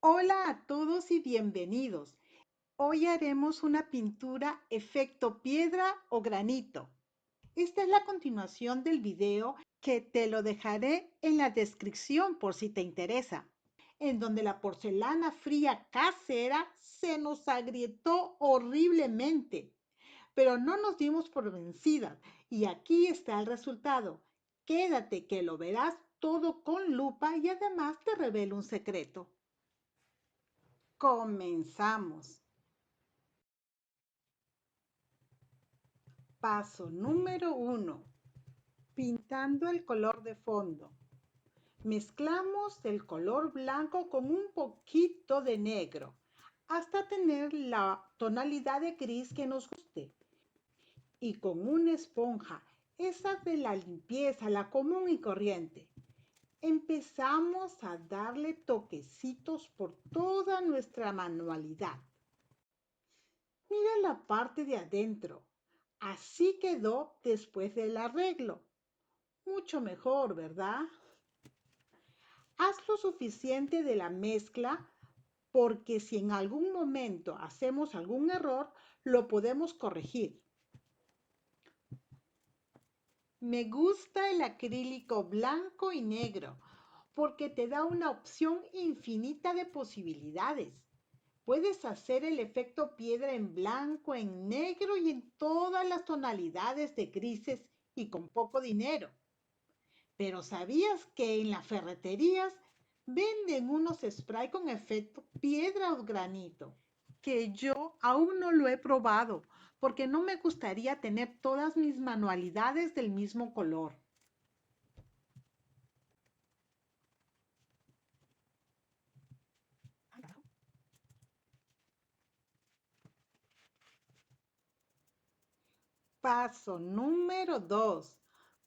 Hola a todos y bienvenidos. Hoy haremos una pintura efecto piedra o granito. Esta es la continuación del video que te lo dejaré en la descripción por si te interesa, en donde la porcelana fría casera se nos agrietó horriblemente, pero no nos dimos por vencidas y aquí está el resultado. Quédate que lo verás todo con lupa y además te revelo un secreto. Comenzamos. Paso número 1. Pintando el color de fondo. Mezclamos el color blanco con un poquito de negro hasta tener la tonalidad de gris que nos guste. Y con una esponja, esa de la limpieza, la común y corriente, empezamos a darle toquecitos por toda nuestra manualidad. Mira la parte de adentro. Así quedó después del arreglo. Mucho mejor, ¿verdad? Haz lo suficiente de la mezcla porque si en algún momento hacemos algún error, lo podemos corregir. Me gusta el acrílico blanco y negro porque te da una opción infinita de posibilidades. Puedes hacer el efecto piedra en blanco, en negro y en todas las tonalidades de grises y con poco dinero. Pero ¿sabías que en las ferreterías venden unos spray con efecto piedra o granito? Que yo aún no lo he probado porque no me gustaría tener todas mis manualidades del mismo color. Paso número 2.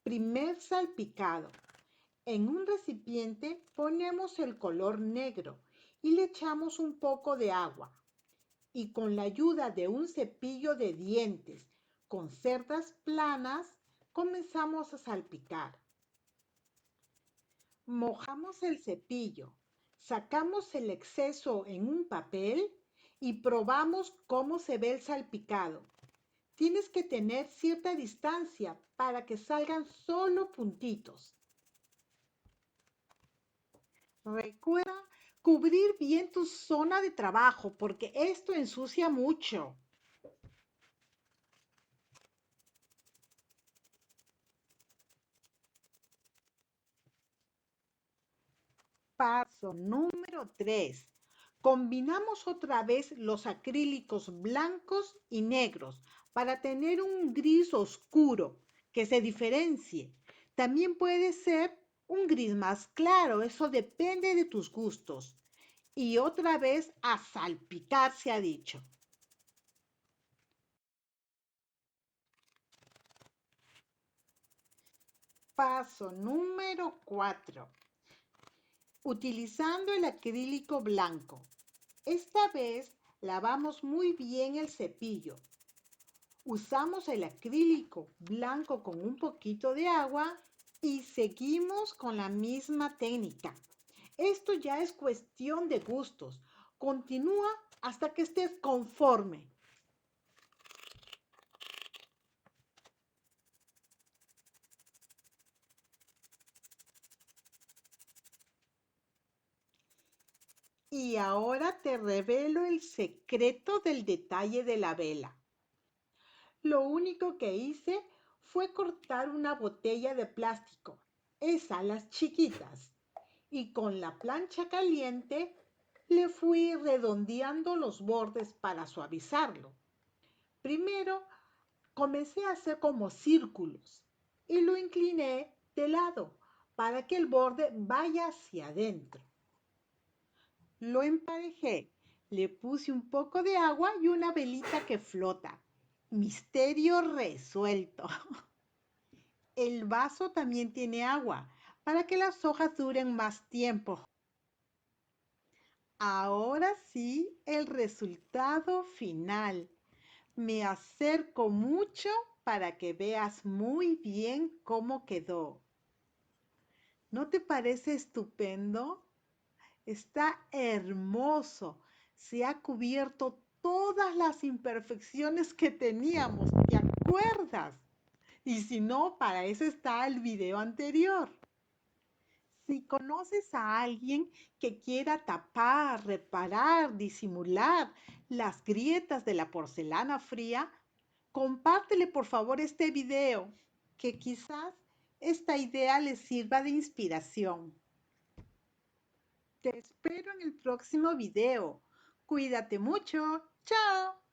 Primer salpicado. En un recipiente ponemos el color negro y le echamos un poco de agua. Y con la ayuda de un cepillo de dientes con cerdas planas, comenzamos a salpicar. Mojamos el cepillo, sacamos el exceso en un papel y probamos cómo se ve el salpicado. Tienes que tener cierta distancia para que salgan solo puntitos. Recuerda cubrir bien tu zona de trabajo porque esto ensucia mucho. Paso número 3. Combinamos otra vez los acrílicos blancos y negros para tener un gris oscuro que se diferencie. También puede ser un gris más claro, eso depende de tus gustos. Y otra vez a salpicar se ha dicho. Paso número 4. Utilizando el acrílico blanco. Esta vez lavamos muy bien el cepillo. Usamos el acrílico blanco con un poquito de agua y seguimos con la misma técnica. Esto ya es cuestión de gustos. Continúa hasta que estés conforme. Y ahora te revelo el secreto del detalle de la vela. Lo único que hice fue cortar una botella de plástico, esas las chiquitas, y con la plancha caliente le fui redondeando los bordes para suavizarlo. Primero comencé a hacer como círculos y lo incliné de lado para que el borde vaya hacia adentro. Lo emparejé, le puse un poco de agua y una velita que flota. Misterio resuelto. El vaso también tiene agua para que las hojas duren más tiempo. Ahora sí, el resultado final. Me acerco mucho para que veas muy bien cómo quedó. ¿No te parece estupendo? Está hermoso. Se ha cubierto todas las imperfecciones que teníamos. ¿Te acuerdas? Y si no, para eso está el video anterior. Si conoces a alguien que quiera tapar, reparar, disimular las grietas de la porcelana fría, compártele por favor este video, que quizás esta idea les sirva de inspiración. Te espero en el próximo video. Cuídate mucho. Chao.